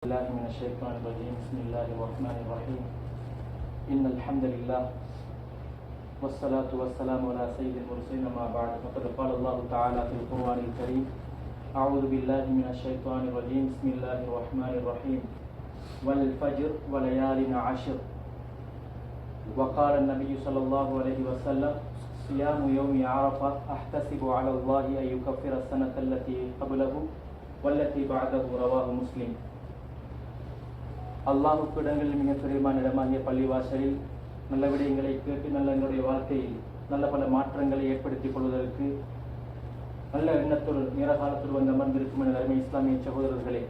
الله من الشيطان الرجيم بسم الله الرحمن الرحيم إن الحمد لله والصلاة والسلام على سيد المرسلين ما بعد فقد قال الله تعالى في القرآن الكريم أعوذ بالله من الشيطان الرجيم بسم الله الرحمن الرحيم والفجر وليال عشر وقال النبي صلى الله عليه وسلم صيام يوم عرفة أحتسب على الله أن يكفر السنة التي قبله والتي بعده رواه مسلم. அல்லாஹுக்கு இடங்களில் மிக பெரியமான இடமாகிய பள்ளிவாசலில் நல்ல விடயங்களை கேட்டு நல்ல எங்களுடைய வாழ்க்கையில் நல்ல பல மாற்றங்களை ஏற்படுத்திக் கொள்வதற்கு நல்ல எண்ணத்தோடு நேரகாலத்தில் வந்து அமர்ந்திருக்கும் என அருமை இஸ்லாமிய சகோதரர்களே,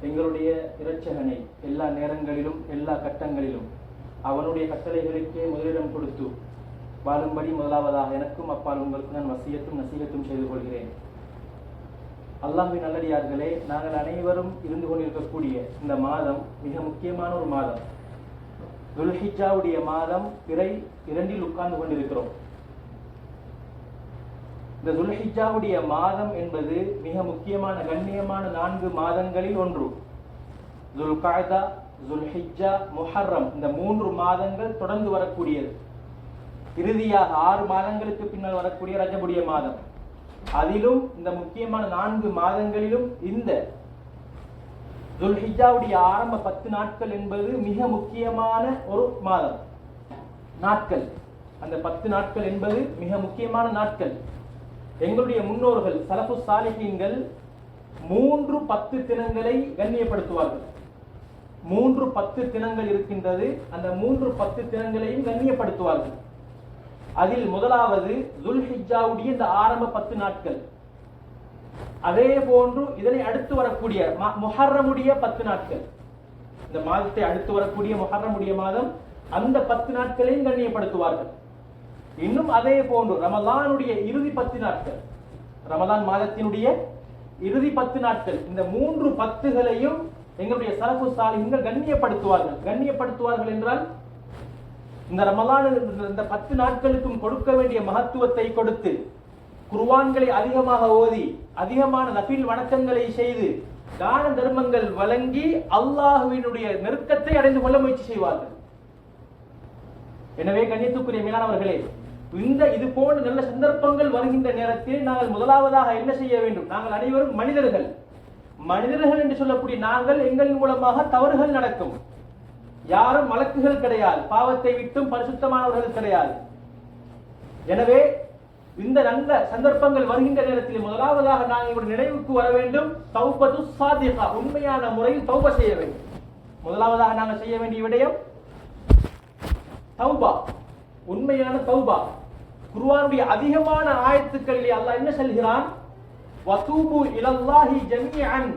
எங்களுடைய இரட்சகனை எல்லா நேரங்களிலும் எல்லா கட்டங்களிலும் அவனுடைய கட்டளைகளுக்கே முதலிடம் கொடுத்து வாழும்படி முதலாவதாக எனக்கும் அப்பால் உங்களுக்கு நான் வசியத்தும் நசீகத்தும் செய்து கொள்கிறேன். அல்லாஹ்வின் நல்லடியார்களே, நாங்கள் அனைவரும் இருந்து கொண்டிருக்கக்கூடிய இந்த மாதம் மிக முக்கியமான ஒரு மாதம். துல்ஹிஜ்ஜாவுடைய மாதம் பிறை 2 உட்கார்ந்து கொண்டிருக்கிறோம். இந்த துல்ஹிஜ்ஜாவுடைய மாதம் என்பது மிக முக்கியமான கண்ணியமான 4 மாதங்களில் ஒன்று. துல்காய்தா, துல்ஹிஜ்ஜா, முஹர்ரம், இந்த 3 மாதங்கள் தொடர்ந்து வரக்கூடியது. இறுதியாக 6 மாதங்களுக்கு பின்னால் வரக்கூடிய ரஜபுடைய மாதம். அதிலும் இந்த முக்கியமான 4 மாதங்களிலும் இந்த துல்ஹிஜ்ஜாவுடைய ஆரம்ப 10 நாட்கள் என்பது மிக முக்கியமான ஒரு மாதம் நாட்கள். அந்த 10 நாட்கள் என்பது மிக முக்கியமான நாட்கள். எங்களுடைய முன்னோர்கள் சலஃபு சாலிஹீன்கள் 3 10 தினங்களை கண்ணியப்படுத்துவார்கள். 3 10 தினங்கள் இருக்கின்றது. அந்த 3 10 தினங்களையும் கண்ணியப்படுத்துவார்கள். அதில் முதலாவது துல்ஹிஜ்ஜாவுடைய இந்த ஆரம்ப 10 நாட்கள். அதே போன்று இதனை அடுத்து வரக்கூடிய முஹர்ரமுடைய 10 நாட்கள், இந்த மாதத்தை அடுத்து வரக்கூடிய முஹர்ரமுடைய மாதம், அந்த 10 நாட்களையும் கண்ணியப்படுத்துவார்கள். இன்னும் அதே போன்று ரமலானுடைய இறுதி 10 நாட்கள், ரமலான் மாதத்தினுடைய இறுதி 10 நாட்கள், இந்த 3 10களையும் எங்களுடைய சலஃபு சாலிஹீன்கள் கண்ணியப்படுத்துவார்கள் என்றால் இந்த ரமலான் இந்த 10 நாட்களுக்கும் கொடுக்க வேண்டிய மகத்துவத்தை கொடுத்து குர்ஆன்களை அதிகமாக ஓதி அதிகமான நஃபில் வணக்கங்களை செய்து தான தர்மங்கள் வழங்கி அல்லாஹ்வினுடைய நெருக்கத்தை அடைந்து கொள்ள முயற்சி செய்வார்கள். எனவே கண்ணியத்துக்குரிய மேலானவர்களே, இது போன்ற நல்ல சந்தர்ப்பங்கள் வருகின்ற நேரத்தில் நாங்கள் முதலாவதாக என்ன செய்ய வேண்டும்? நாங்கள் அனைவரும் மனிதர்கள் என்று சொல்லக்கூடிய நாங்கள், எங்களின் மூலமாக தவறுகள் நடக்கும். யாரும் மலக்குகள் கிடையாது, பாவத்தை விட்டும் பரிசுத்தமானவர்கள் கிடையாது. எனவே இந்த நல்ல சந்தர்ப்பங்கள் வருகின்ற நேரத்தில் முதலாவதாக நாங்கள் நினைவுக்கு வர வேண்டும், தௌபத்து சாதிகா, உண்மையான முறையில் தௌபா செய்ய வேண்டும். முதலாவதாக நாங்கள் செய்ய வேண்டிய விடயம் தௌபா, உண்மையான தௌபா. குர்ஆனுடைய அதிகமான ஆயத்துக்களிலே அல்லாஹ் என்ன சொல்கிறான்? வதூபு இலல்லாஹி ஜமீஅன்,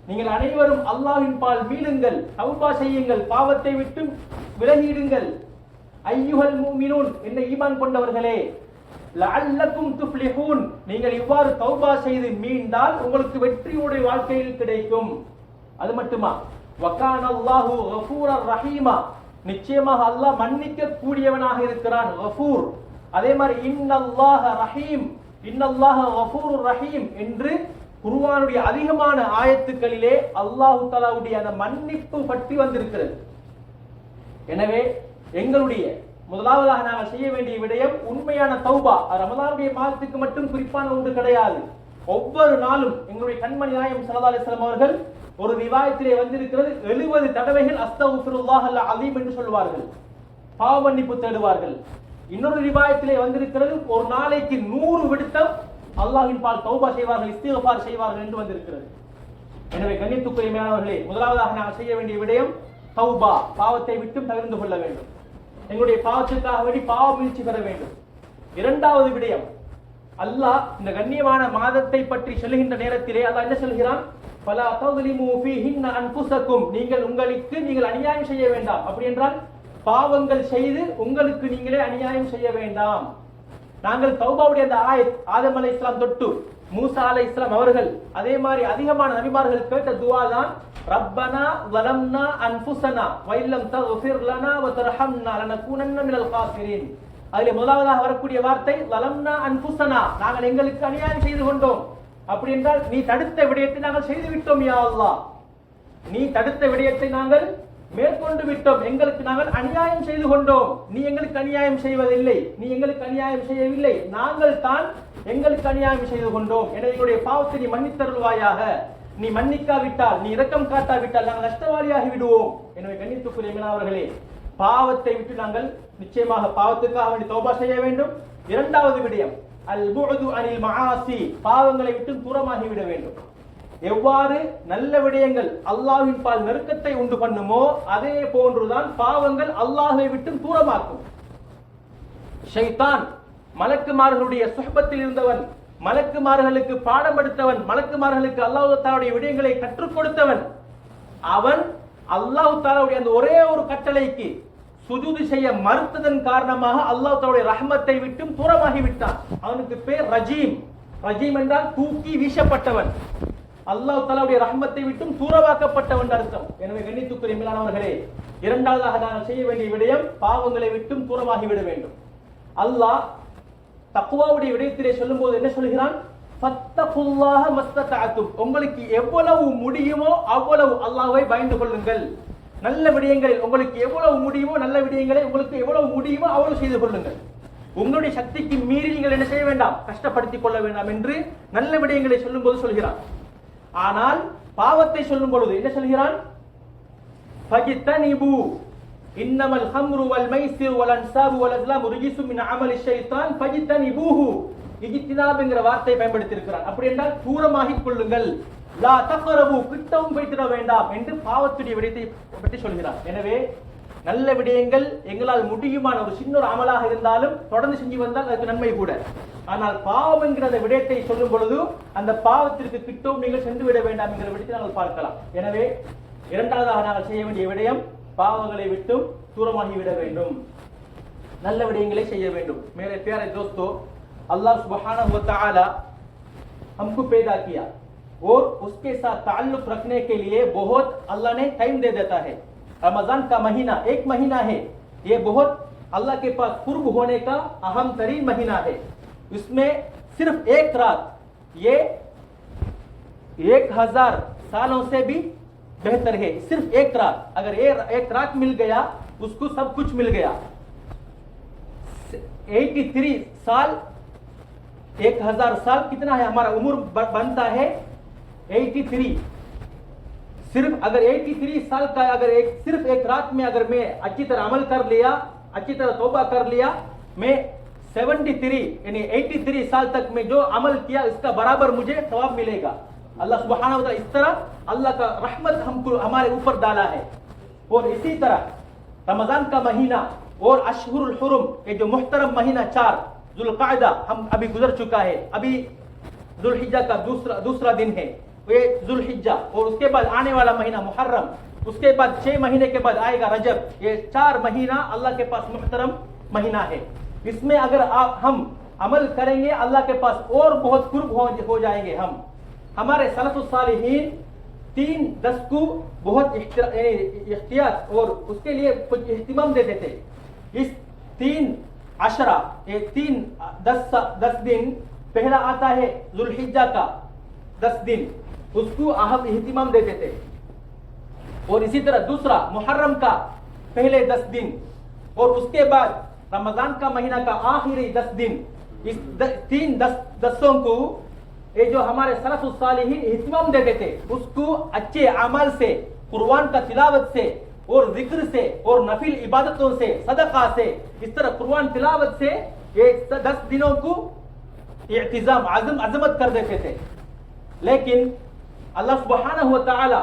நீங்கள் அனைவரும் அல்லாஹ்வின் பால் மீளுங்கள், தௌபா செய்யுங்கள், பாவத்தை விட்டு விலகிடுங்கள். ஐயுஹல் முஃமினூன், என்ன ஈமான் கொண்டவர்களே, லஅல்லக்கும் துஃப்லிஹூன், நீங்கள் இவ்வாறு தௌபா செய்து மீண்டால் உங்களுக்கு வெற்றியுடைய வாழ்க்கையில் கிடைக்கும். அது மட்டுமா, வகானல்லாஹு கஃபூரர் ரஹீமா, நிச்சயமாக அல்லாஹ் மன்னிக்க கூடியவனாக இருக்கிறான், கஃபூர். அதே மாதிரி இன்னல்லாஹ ரஹீம், இன்னல்லாஹ கஃபூருர் ரஹீம் என்று குர்ஆனுடைய அதிகமான ஆயத்துக்களிலே அல்லாஹ் தஆலாவுடைய அந்த மன்னிப்பு பற்றி வந்திருக்கிறது. எனவே எங்களுடைய முதலாவதாக நாங்கள் செய்ய வேண்டிய விடயம் உண்மையான தௌபா. ரமலானுடைய மாதத்துக்கு மட்டும் குறிப்பான ஒன்று கிடையாது. ஒவ்வொரு நாளும் எங்களுடைய கண்மணி நாயகம் ஸல்லல்லாஹு அலைஹி வஸல்லம் அவர்கள் ஒரு ரிவாயத்திலே வந்திருக்கிறது, 70 தடவைகள் அஸ்தக்ஃபிருல்லாஹல் அலீம் என்று சொல்வார்கள், பாவ மன்னிப்பு தேடுவார்கள். இன்னொரு ரிவாயத்திலே வந்திருக்கிறது, ஒரு நாளைக்கு 100 விடுத்தம் அல்லாஹ்வின் பால் தௌபா செய்வார்கள், இஸ்திக்ஃபார் செய்வார்கள் என்று வந்திருக்கிறது. எனவே கண்ணியத்துக்குரிய மேலானவர்களே, முதலாவதாக நாங்கள் செய்ய வேண்டிய விடயம் தௌபா, பாவத்தை விட்டு தவிர்த்து கொள்ள வேண்டும். எங்களுடைய பாவத்திற்காக வேண்டி பாவ முயற்சி பெற வேண்டும். இரண்டாவது விடயம், அல்லாஹ் இந்த கண்ணியமான மாதத்தை பற்றி சொல்லுகின்ற நேரத்திலே அல்லாஹ் என்ன சொல்கிறான்? ஃபலா தظلموا فيهن انفسكم, நீங்கள் அநியாயம் செய்ய வேண்டாம். அப்படி என்றால் பாவங்கள் செய்து உங்களுக்கு நீங்களே அநியாயம் செய்ய வேண்டாம். நாங்கள் தௌபாவுடைய அந்த ஆயத், ஆதம் அலைஹிஸ்ஸலாம் தொட்டு மூசா அலைஹிஸ்ஸலாம் அவர்கள், அதே மாதிரி அதிகமான நபிமார்கள் கேட்ட துஆ தான் ரப்பனா ஸலம்னா அன்ஃபுஸனா வ இல்லம் தக்ஃபிர் லனா வ தர்ஹம்னா லனகூனன்ன மினல் காசிரீன். அதிலே முதலாவதாக வரக்கூடிய வார்த்தை ஸலம்னா அன்ஃபுஸனா, நாங்கள் எங்களுக்கு அநியாயம் செய்து கொண்டோம். அப்படி என்றால் நீ தடுத்த விடயத்தை நாங்கள் செய்து விட்டோம் யா அல்லாஹ். நீ தடுத்த விடயத்தை நாங்கள் மேற்கொண்டு விட்டோம், எங்களுக்கு நாங்கள் அநியாயம் செய்து கொண்டோம், நீ எங்களுக்கு அநியாயம் செய்வதில்லை, நீ எங்களுக்கு அநியாயம் செய்யவில்லை, நாங்கள் தான் எங்களுக்கு அநியாயம் செய்து கொண்டோம், எனவே எங்களுடைய பாவத்தை நீ மன்னித்தருள்வாயாக, நீ மன்னிக்காவிட்டால், நீ இரக்கம் காட்டாவிட்டால் நாங்கள் நஷ்டவாளியாகி விடுவோம். எனவே கண்ணியத்துக்குரிய மீனவர்களே, பாவத்தை விட்டு நாங்கள் நிச்சயமாக பாவத்துக்காக வேண்டி தௌபா செய்ய வேண்டும். இரண்டாவது விடயம் அல் புஅது அனில் மஆசி, பாவங்களை விட்டு தூரமாகி விட வேண்டும். எவ்வாறு நல்ல விடயங்கள் அல்லாஹ்வின் பால் நெருக்கத்தை உண்டு பண்ணுமோ அதே போன்றுதான் பாவங்கள் அல்லாஹ்வை விட்டு தூரமாக்கும். ஷைத்தான் மலக்குமார்களுடைய சுஹபத்தில் இருந்தவன், மலக்குமார்களுக்கு பாடம் எடுத்தவன், மலக்குமார்களுக்கு அல்லாஹ் தஆலாவுடைய விடயங்களை கற்றுக் கொடுத்தவன். அவன் அல்லாஹ் தஆலாவுடைய அந்த ஒரே ஒரு கட்டளைக்கு சுஜூது செய்ய மறுத்ததன் காரணமாக அல்லாஹ் தஆலாவுடைய ரஹ்மத்தை விட்டும் தூரமாகி விட்டான். அவனுக்கு பேர் ரஜீம். ரஜீம் என்றால் தூக்கி வீசப்பட்டவன், அல்லாஹ் தஆலாவுடைய ரஹ்மத்தை விட்டும் தூரமாக்கப்பட்டவன் அர்த்தம். எனவே கண்ணியத்துக்குரிய மேலானவர்களே, இரண்டாவதாக நாங்கள் செய்ய வேண்டிய விடயம் பாவங்களை விட்டும் தூரமாகி விட வேண்டும். அல்லாஹ் தக்வாவுடைய விடயத்திலே சொல்லும்போது என்ன சொல்கிறான்? ஃபத்தகுல்லாஹ மஸ்ததஅதும், உங்களுக்கு எவ்வளவு முடியுமோ அவ்வளவு அல்லாஹ்வை பயந்து கொள்ளுங்கள். நல்ல விடயங்களில் உங்களுக்கு எவ்வளவு முடியுமோ, நல்ல விடயங்களை உங்களுக்கு எவ்வளவு முடியுமோ அவ்வளவு செய்து கொள்ளுங்கள். உங்களுடைய சக்திக்கு மீறி நீங்கள் என்ன செய்ய வேண்டாம், கஷ்டப்படுத்திக் கொள்ள வேண்டாம் என்று நல்ல விடயங்களை சொல்லும் போது சொல்கிறான். ஆனால் பாவத்தை சொல்லும் பொழுது என்ன சொல்கிறான்? ஃபஜ்தனிபு இன்னமல் ஹம்ரு வல் மைசிர் வல் அன்சாபு வல் அஸ்லாமு ரிஜிஸும் மின் அமலி ஷைத்தான் ஃபஜ்தனிபூஹு. இஜ்தினாப் என்கிற வார்த்தை பயன்படுத்தி இருக்கிறார். அப்படி என்றால் தூரமாகிக் கொள்ளுங்கள். லா தக்ரபு, கிட்டவும் போய்த்திட வேண்டாம் என்று பாவத்துடைய விடயத்தை பற்றி சொல்கிறார். எனவே நல்ல விடயங்கள் எங்களால் முடியுமான ஒரு சின்ன ஒரு அமலாக இருந்தாலும் தொடர்ந்து செஞ்சு வந்தால் அதுக்கு நன்மை கூட. ஆனால் பாவம் என்கிற அந்த விடயத்தை சொல்லும் பொழுது அந்த பாவத்திற்கு கிட்டவும் நீங்கள் சென்று விட வேண்டாம் என்கிற விடயத்தை நாங்கள் பார்க்கலாம். எனவே இரண்டாவதாக நாங்கள் செய்ய வேண்டிய விடயம் பாவங்களை விட்டும் தூரமாகி விட வேண்டும், நல்ல விடயங்களை செய்ய வேண்டும். मेरे प्यारे दोस्तों, अल्लाह सुब्हानहू व तआला हमको पैदा किया और उसके साथ ताल्लुक रखने के लिए बहुत अल्लाह ने टाइम दे देता है. रमजान का महीना एक महीना है, ये बहुत अल्लाह के पास कुर्ब होने का अहम तरीन महीना है. इसमें सिर्फ एक रात ये 1000 सालों से भी बेहतर है. सिर्फ एक रात, अगर ये एक रात मिल गया उसको सब कुछ मिल गया. 83 साल, 1000 साल कितना है हमारा उम्र बनता है 83. सिर्फ अगर 83 साल का अगर सिर्फ एक रात में अगर मैं अच्छी तरह अमल कर लिया, अच्छी तरह तौबा कर लिया, मैं 73 यानी 83 साल तक मैं जो अमल किया इसका बराबर मुझे सवाब मिलेगा. अल्लाह सुब्हानहू व तआला इस तरह अल्लाह का रहमत हमको हमारे ऊपर डाला है. और इसी तरह रमजान का महीना और अशहुरुल हुरुम, ये जो मुहतरम महीना 4 जुल्कायदा हम अभी गुजर चुका है, अभी जुल्हिज्जा का दूसरा दिन है ये जुल्हिज्जा, और उसके बाद आने वाला महीना मुहर्रम, उसके बाद 6 महीने के बाद आएगा रजब. ये 4 महीना अल्लाह के पास मुहतरम महीना है. इसमें अगर हम अमल करेंगे अल्लाह के पास और बहुत कुर्ब हो जाएंगे. हम हमारे सलफ़ुस सालिहीन 3-10 को बहुत इख्तियार और उसके लिए कुछ इहतिमाम देते थे. इस 3 अशरा, ये 3-10 दिन पहला आता है जुल्हिज्जा का 10 दिन, उसको अहम इहतिमाम देते थे. और इसी तरह दूसरा मुहर्रम का पहले 10 दिन और उसके बाद रमजान का महीना का आखिरी 10 दिन. इस 3-10 को ये जो हमारे सलफ़ुस सालिहीन इहतिमाम देते थे उसको अच्छे अमल से, कुरान का तिलावत से और जिक्र से और नफिल इबादतों से, सदका से, इस तरह कुरान तिलावत से ये 10 दिनों को इत्तिज़ाम अज़मत कर देते थे. लेकिन अल्लाह सुब्हानहू व तआला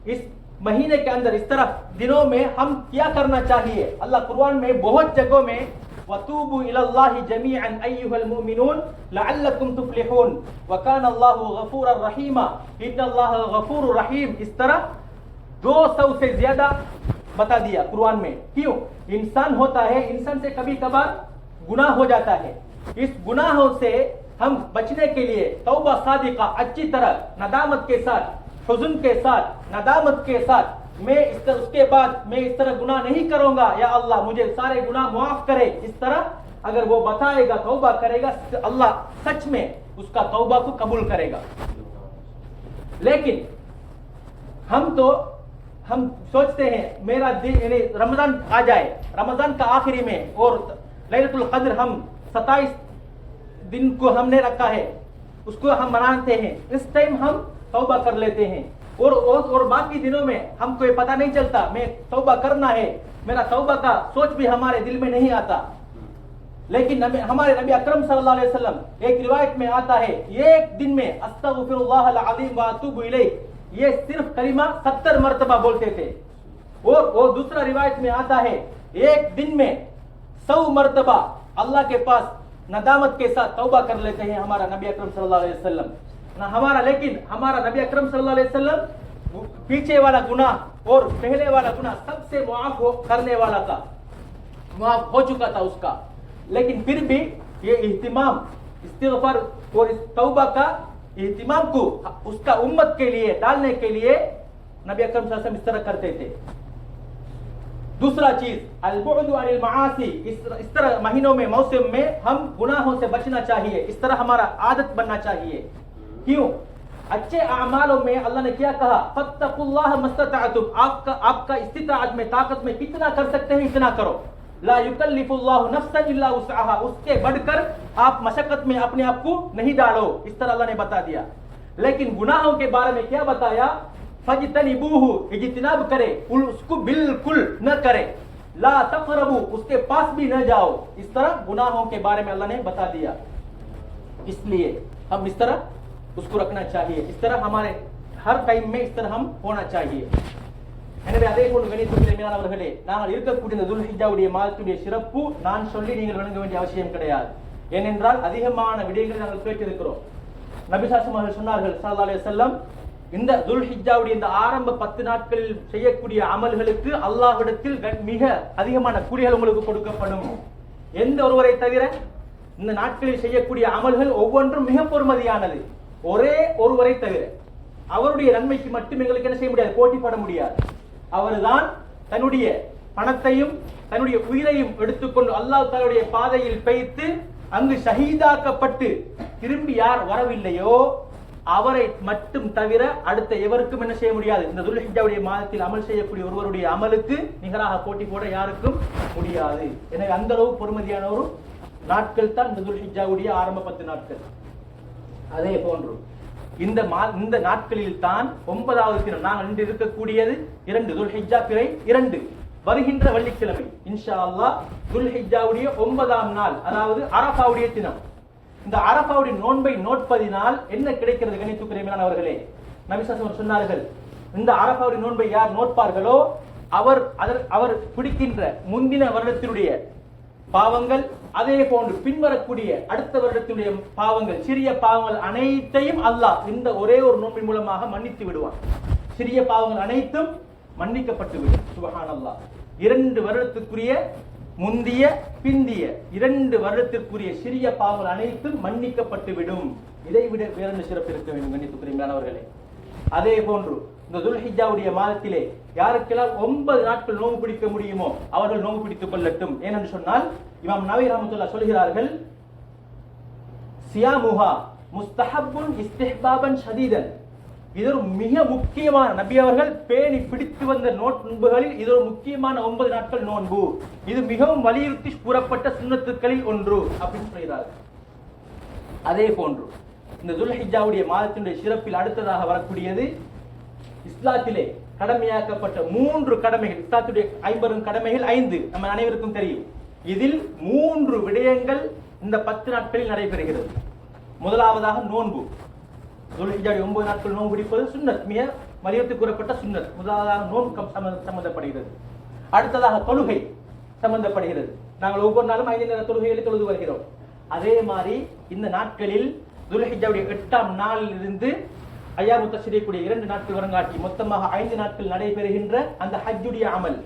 इस महीने के अंदर इस तरह दिनों में हम क्या करना चाहिए? अल्लाह कुरान में बहुत जगहों में वतूबू इलल्लाहि जमीअन अय्युहल मुमिनून लअल्लकुम तुफ्लिहून व कान अल्लाहु गफूरर रहीमा इन्नल्लाह गफूरुर रहीम, इस तरह 200 से ज्यादा बता दिया कुरान में. क्यों? इंसान होता है, इंसान से कभी कभार गुनाह हो जाता है. इस गुनाहों से हम बचने के लिए तौबा सादिका अच्छी तरह नदामत के साथ, हुज़्न के साथ, नदामत के साथ, मैं उसके बाद मैं इस तरह गुनाह नहीं करूंगा, या अल्लाह मुझे सारे गुनाह माफ करे, इस तरह अगर वो बताएगा, तौबा करेगा, अल्लाह सच में उसका तौबा को कबूल करेगा. लेकिन हम तो हम सोचते हैं मेरा दिन यानी रमजान आ जाए, रमजान का आखिरी में और लैलतुल कद्र हम 27 दिन को हमने रखा है, उसको हम मनाते हैं, इस टाइम हम तौबा कर लेते हैं और बाकी दिनों में हमको ये पता नहीं चलता मैं तौबा करना है, मेरा तौबा का सोच भी हमारे दिल में नहीं आता। लेकिन हमारे नबी अकरम सल्लल्लाहु अलैहि वसल्लम एक रिवायत में आता है एक दिन में अस्तगफिरुल्लाह अल अज़ीम व अतूबु इलैह, ये सिर्फ कलिमा 70 मरतबा बोलते थे। और दूसरा रिवायत में आता है एक दिन में 100 मरतबा अल्लाह के पास नदामत के साथ तौबा कर लेते हैं हमारा नबी अकरम सल्लल्लाहु अलैहि वसल्लम। लेकिन हमारा नबी अकरम सल्लल्लाहु अलैहि वसल्लम पीछे वाला गुनाह और पहले वाला गुनाह सबसे मुआफ करने वाला था, मुआफ हो चुका था उसका। लेकिन फिर भी ये इहतिमाम इस्तिग़फ़ार और इस तौबा का इहतिमाम को उसका उम्मत के लिए डालने के लिए नबी अकरम सल्लल्लाहु अलैहि वसल्लम इस तरह करते थे। दूसरा चीज अल-बुअदु अनिल मआसी, इस तरह महीनों में मौसम में हम गुनाहों से बचना चाहिए, इस तरह हमारा आदत बनना चाहिए। क्यों? अच्छे अमालों में अल्लाह ने क्या कहा, फत्तकुल्लाह मस्तताअतुम, आपका इस्तिताअत में ताकत में कितना कर सकते हैं इतना करो। ला युकल्लिफुल्लाहु नफ्सन इल्ला वुसअहा, उसके बढ़कर आप मशक्कत में अपने आप को नहीं डालो, इस तरह अल्लाह ने बता दिया। लेकिन गुनाहों के बारे में क्या बताया, फजतनिबूहु, इज्तिनाब करे, उसको बिल्कुल न करे, ला तक़रबू, उसके पास भी न जाओ, इस तरह गुनाहों के बारे में अल्लाह ने बता दिया। इसलिए हम इस तरह उसको रखना चाहिए, इस तरह हमारे हर टाइम में इस तरह हम होना चाहिए। எனவே அதே போன்று கணித்துக்குரிய மேலானவர்களே, நாங்கள் இருக்கக்கூடிய இந்த துல்ஹிஜ்ஜாவுடைய மாதத்துடைய சிறப்பு நான் சொல்லி நீங்கள் விளங்க வேண்டிய அவசியம் கிடையாது. ஏனென்றால் அதிகமான விடயங்களை நாங்கள் கேட்டிருக்கிறோம். நபி ஸல்லல்லாஹு அலைஹி சொன்னார்கள் ஸல்லல்லாஹு அலைஹி வஸல்லம், இந்த துல்ஹிஜ்ஜாவுடைய இந்த ஆரம்ப 10 நாட்களில் செய்யக்கூடிய அமல்களுக்கு அல்லாஹ்விடத்தில் மிக அதிகமான கூலிகள் உங்களுக்கு கொடுக்கப்படும். எந்த ஒருவரை தவிர இந்த நாட்களில் செய்யக்கூடிய அமல்கள் ஒவ்வொன்றும் மிக பொறுமதியானது. ஒரே ஒருவரை தவிர அவருடைய நன்மைக்கு மட்டும் எங்களுக்கு என்ன செய்ய முடியாது, போட்டி போட முடியாது. அவர்தான் தன்னுடைய பணத்தையும் தன்னுடைய உயிரையும் எடுத்துக்கொண்டு அல்லாஹ் தஆலாவுடைய பாதையில் பெய்த்து அங்கு ஷஹீதாக்கப்பட்டு திரும்பி யார் வரவில்லையோ அவரை மட்டும் தவிர அடுத்த எவருக்கும் என்ன செய்ய முடியாது. இந்த துல்ஹிஜ்ஜாவுடைய மாதத்தில் அமல் செய்யக்கூடிய ஒருவருடைய அமலுக்கு நிகராக போட்டி போட யாருக்கும் முடியாது. எனவே அந்த அளவு பொறுமதியான ஒரு நாட்கள் தான் இந்த துல்ஹிஜ்ஜாவுடைய ஆரம்ப 10 நாட்கள். அதே போன்று இந்த நாட்களில் தான் 9வது தினம் நாங்கள் இன்று இருக்கக்கூடியது 2 துல்ஹிஜ்ஜா பிறை 2 வருகின்ற வெள்ளிக்கிழமை இன்ஷா அல்லாஹ் துல்ஹிஜ்ஜாவுடைய 9ஆம் நாள், அதாவது அரஃபாவுடைய தினம். இந்த அரஃபாவுடைய நோன்பை நோட்பதினால் என்ன கிடைக்கிறது கணித்துக்குரிய மேலானவர்களே, நபி ஸல்லல்லாஹு அலைஹி வஸல்லம் சொன்னார்கள், இந்த அரஃபாவுடைய நோன்பை யார் நோட்பார்களோ அவர் பிடிக்கின்ற முந்தின வருடத்தினுடைய பாவங்கள், அதே போன்று பின்வரக்கூடிய அடுத்த வருடத்தினுடைய பாவங்கள், சிறிய பாவங்கள் அனைத்தையும் அல்லாஹ் இந்த ஒரே ஒரு நோன்பின் மூலமாக மன்னித்து விடுவான். சிறிய பாவங்கள் அனைத்தும் மன்னிக்கப்பட்டு விடும். சுப்ஹானல்லாஹ். 2 வருடத்துக்குரிய முந்திய பிந்திய 2 வருடத்திற்குரிய சிறிய பாவங்கள் அனைத்தும் மன்னிக்கப்பட்டு விடும். இதை விட வேறொரு சிறப்பு இருக்க வேண்டும் கண்ணியத்துக்குரிய மேலானவர்களே. அதே போன்று இந்த துல்ஹிஜ்ஜாவுடைய மாதத்திலே யாருக்கெல்லாம் 9 நாட்கள் நோன்பு பிடிக்க முடியுமோ அவர்கள் நோன்பு பிடித்துக் கொள்ளட்டும். ஏனென்று சொன்னால் இமாம் நவவி ரஹ்மத்துல்லாஹ் சொல்கிறார்கள், சியாமுஹா முஸ்தஹப்புன் இஸ்திஹ்பாபன் ஷதீதன், இது ஒரு மிக முக்கியமான, நபி அவர்கள் பேணி பிடித்து வந்த நோன்புகளில் இது ஒரு முக்கியமான 9 நாட்கள் நோன்பு, இது மிகவும் வலியுறுத்தி கூறப்பட்ட சுன்னத்துக்களில் ஒன்று அப்படின்னு சொல்கிறார்கள். அதே போன்று இந்த துல்ஹிஜ்ஜாவுடைய மாதத்தினுடைய சிறப்பில் அடுத்ததாக வரக்கூடியது இஸ்லாத்திலே கடமையாக்கப்பட்ட 3 கடமைகள். இஸ்லாத்துடைய 50 கடமைகள் 5 நம்ம அனைவருக்கும் தெரியும். இதில் 3 விடயங்கள் இந்த 10 நாட்களில் நடைபெறுகிறது. முதலாவதாக நோன்பு. துல்ஹிஜ்ஜாவுடைய 9 நாட்கள் நோன்பு பிடிப்பது சுன்னத், மிக வலியுறுத்தி கூறப்பட்ட சுன்னத். முதலாவதாக நோன்பு சம்பந்தப்படுகிறது. அடுத்ததாக தொழுகை சம்பந்தப்படுகிறது. நாங்கள் ஒவ்வொரு நாளும் 5 நேர தொழுகைகளை தொழுது வருகிறோம். அதே மாதிரி இந்த நாட்களில் துல்ஹிஜ்ஜாவுடைய 8ஆம் நாளில் இருந்து ஐயாமு தஷ்ரீக்குடைய 2 நாட்கள் வரங்காட்டி மொத்தமாக 5 நாட்கள் நடைபெறுகின்ற அந்த ஹஜ்ஜுடைய அமல்,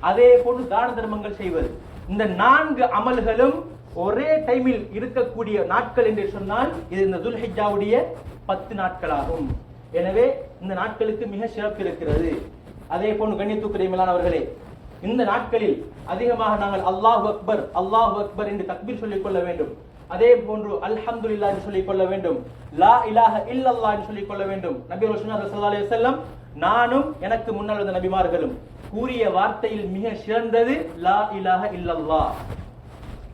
அதே போன்று தான தர்மங்கள் செய்வது, இந்த 4 அமல்களும் ஒரே டைமில் இருக்கக்கூடிய நாட்கள் என்று சொன்னால் இது இந்த துல்ஹிஜ்ஜாவுடைய 10 நாட்களாகும். எனவே இந்த நாட்களுக்கு மிக சிறப்பு இருக்கிறது. அதே போன்று கண்ணியத்துக்குரிய மேலானவர்களே, இந்த நாட்களில் அதிகமாக நாங்கள் அல்லாஹு அக்பர் அல்லாஹு அக்பர் என்று தக்பீர் சொல்லிக் கொள்ள வேண்டும். அதே போன்று அல்ஹம்துலில்லாஹ் என்று சொல்லிக் கொள்ள வேண்டும். லா இலாஹ இல்லல்லாஹ் என்று சொல்லிக் கொள்ள வேண்டும். நபி ஸல்லல்லாஹு அலைஹி வஸல்லம் நானும் எனக்கு முன்னால் வந்த நபிமார்களும் கூறிய வார்த்தையில் மிக சிறந்தது லா இலாஹ இல்லல்லாஹ்.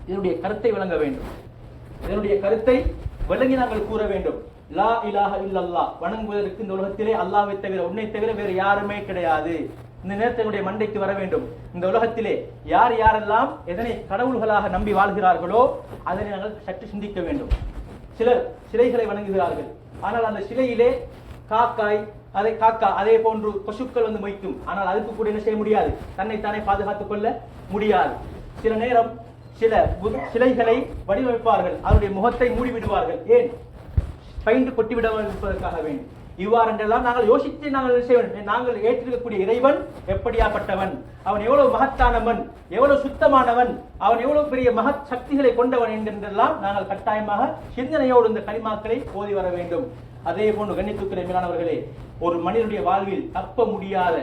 இதனுடைய கருத்தை விளங்க வேண்டும். இதனுடைய கருத்தை விளங்கி நாங்கள் கூற வேண்டும். லா இலாஹ இல்லல்லாஹ், வணங்குவதற்கு இந்த உலகத்திலே அல்லாஹ்வை தவிர, உன்னை தவிர வேறு யாருமே கிடையாது. இந்த நேரத்தினுடைய மண்டைக்கு வர வேண்டும். இந்த உலகத்திலே யார் யாரெல்லாம் எதனை கடவுள்களாக நம்பி வாழ்கிறார்களோ அதனை நாங்கள் சற்று சிந்திக்க வேண்டும். சிலர் சிலைகளை வணங்குகிறார்கள். ஆனால் அந்த சிலையிலே காக்கா அதே போன்று பசுக்கள் வந்து மொய்க்கும். ஆனால் அதுக்கு கூட என்ன செய்ய முடியாது, தன்னைத்தானே பாதுகாத்துக் கொள்ள முடியாது. சில நேரம் சில சிலைகளை வடிவமைப்பார்கள், அதனுடைய முகத்தை மூடிவிடுவார்கள். ஏன்? பயின்று கொட்டிவிடாமல் இருப்பதற்காக வேண்டும். இவ்வாறென்றெல்லாம் நாங்கள் யோசித்து நாங்கள் செய்ய வேண்டும். நாங்கள் ஏற்றிருக்கக்கூடிய இறைவன் எப்படியாப்பட்டவன், அவன் எவ்வளவு மகத்தானவன், எவ்வளவு சுத்தமானவன், அவன் எவ்வளவு பெரிய மகத் சக்திகளை கொண்டவன் என்றெல்லாம் நாங்கள் கட்டாயமாக சிந்தனையோடு இந்த கலிமாக்களை ஓதி வர வேண்டும். அதே போன்று கண்ணியத்துக்குரிய மேலானவர்களே, ஒரு மனிதனுடைய வாழ்வில் தப்ப முடியாத,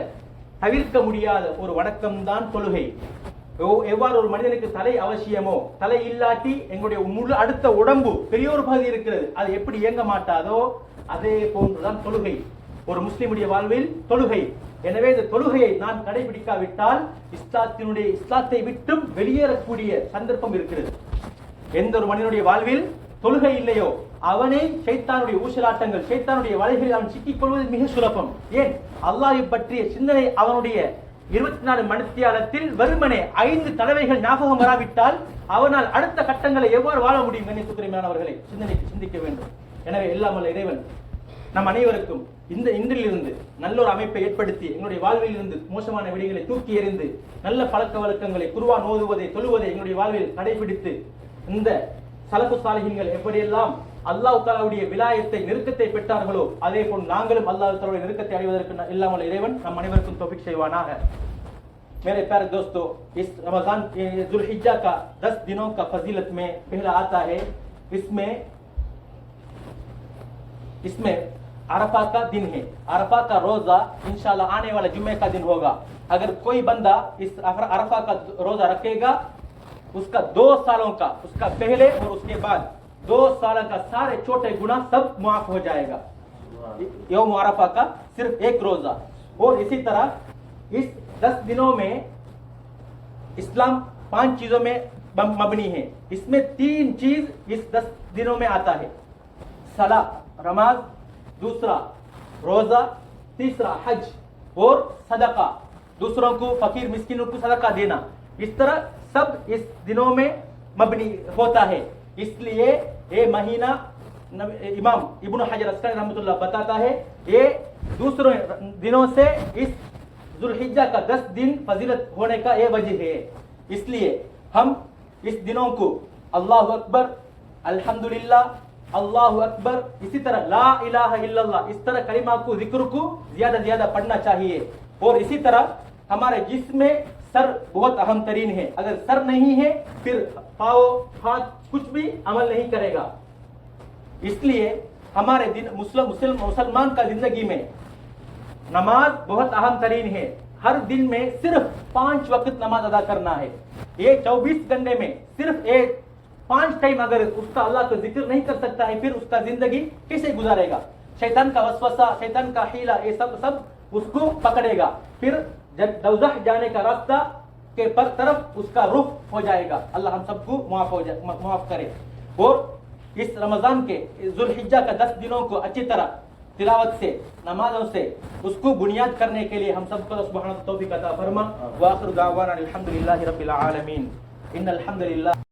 தவிர்க்க முடியாத ஒரு வணக்கம்தான் தொழுகை. எவ்வாறு ஒரு மனிதனுக்கு தலை அவசியமோ, தலை இல்லாட்டி எங்களுடைய முழு அடுத்த உடம்பு பெரிய ஒரு பகுதி இருக்கிறது, அது எப்படி இயங்க மாட்டாதோ அதே போன்றுதான் தொழுகை. ஒரு முஸ்லிமுடைய வாழ்வில் தொழுகை. எனவே இந்த தொழுகையை நான் கடைபிடிக்காவிட்டால் இஸ்லாத்தை விட்டும் வெளியேறக்கூடிய சந்தர்ப்பம் இருக்கிறது. எந்த ஒரு மனிதனுடைய வாழ்வில் தொழுகை இல்லையோ அவனை ஷைத்தானுடைய ஊசலாட்டங்கள், ஷைத்தானுடைய வலைகளில் அவன் சிக்கிக் கொள்வது மிக சுலபம். ஏன்? அல்லாஹ்வை பற்றிய சிந்தனை அவனுடைய 24 மணித்தியாலத்தில் வெறுமனே 5 தடவைகள் ஞாபகம் வராவிட்டால் அவனால் அடுத்த கட்டங்களை எவ்வாறு வாழ முடியும்? கண்ணியத்துக்குரியவர்களே, சிந்திக்க வேண்டும். எனவே எல்லாமல்ல இறைவன் நம் அனைவருக்கும் இந்த இன்றிலிருந்து நல்ல ஒரு அமைப்பை ஏற்படுத்தி எங்களுடைய வாழ்வில் இருந்து மோசமான விடயங்களை தூக்கி எறிந்து நல்ல பழக்க வழக்கங்களை, குர்ஆன் ஓதுவதை, தொழுவதை எங்களுடைய வாழ்வில் கடைபிடித்து இந்த சலஃபு சாலிஹீன்கள் எப்படியெல்லாம் அல்லாஹ் தஆலாவுடைய விலாயத்தை, நெருக்கத்தை பெற்றார்களோ அதே போல் நாங்களும் அல்லாஹ் தஆலாவுடைய நெருக்கத்தை அடைவதற்கு இல்லாமல் இறைவன் நம் அனைவருக்கும் தௌஃபீக் செய்வானாக. मेरे प्यारे दोस्तों, इस रमजान जुल्हिज्जा का 10 दिनों का फजीलत में पहला आता है, इसमें अरफा का दिन है। अरफा का रोजा इंशाल्लाह आने वाला जुम्मे का दिन होगा। अगर कोई बंदा इस अरफा का रोजा रखेगा, उसका 2 सालों का, उसका पहले और उसके बाद 2 साल का सारे छोटे गुनाह सब माफ हो जाएगा। यौम अरफा का सिर्फ एक रोजा। और इसी तरह इस 10 दिनों में इस्लाम 5 चीजों में मबनी है। इसमें 3 चीज इस 10 दिनों में आता है। सला, नमाज, दूसरा रोजा, तीसरा हज और सदका, दूसरों को फकीर मिस्किनों को सदका देना। इस तरह सब इस दिनों में मबनी होता है। इसलिए ये महीना इमाम इब्न हजर अस्कलानी रहमतुल्लाह बताता है, ये दूसरों दिनों से इस जुल्हिज्जा का 10 दिन फजीलत होने का ये वजह है। इसलिए हम इस दिनों को अल्लाहु अकबर, अल्हम्दुलिल्लाह, अल्लाहु अकबर, इसी तरह ला इलाहा इल्लल्लाह, इस तरह कलिमा को, जिक्र को ज्यादा पढ़ना चाहिए। और इसी तरह हमारे जिस्म में सर बहुत अहम तरीन है। अगर सर नहीं है फिर पाँव, हाथ कुछ भी अमल नहीं करेगा। इसलिए हमारे दिन मुसलमान का जिंदगी में नमाज बहुत अहम तरीन है। हर दिन में सिर्फ 5 वक्त नमाज अदा करना है। ये 24 घंटे में सिर्फ 5 टाइम अगर उसका अल्लाह का जिक्र नहीं कर सकता है, फिर उसका जिंदगी कैसे गुजारेगा? शैतान का वसवसा, शैतान का हीला, ये सब उसको पकड़ेगा। फिर जब दोज़ख जाने का रास्ता के पर तरफ उसका रुख हो जाएगा। अल्लाह हम सबको माफ करे। और इस रमजान के जुल्हिज्जा का 10 दिनों को अच्छी तरह तिलावत से, नमाजों से उसको बुनियाद करने के लिए हम सबको सुब्हानहू तौफीक अता फरमा। व आखिर दावाना अल्हम्दुलिल्लाहि रब्बिल आलमीन। इन्नल हम्दुलिल्लाह।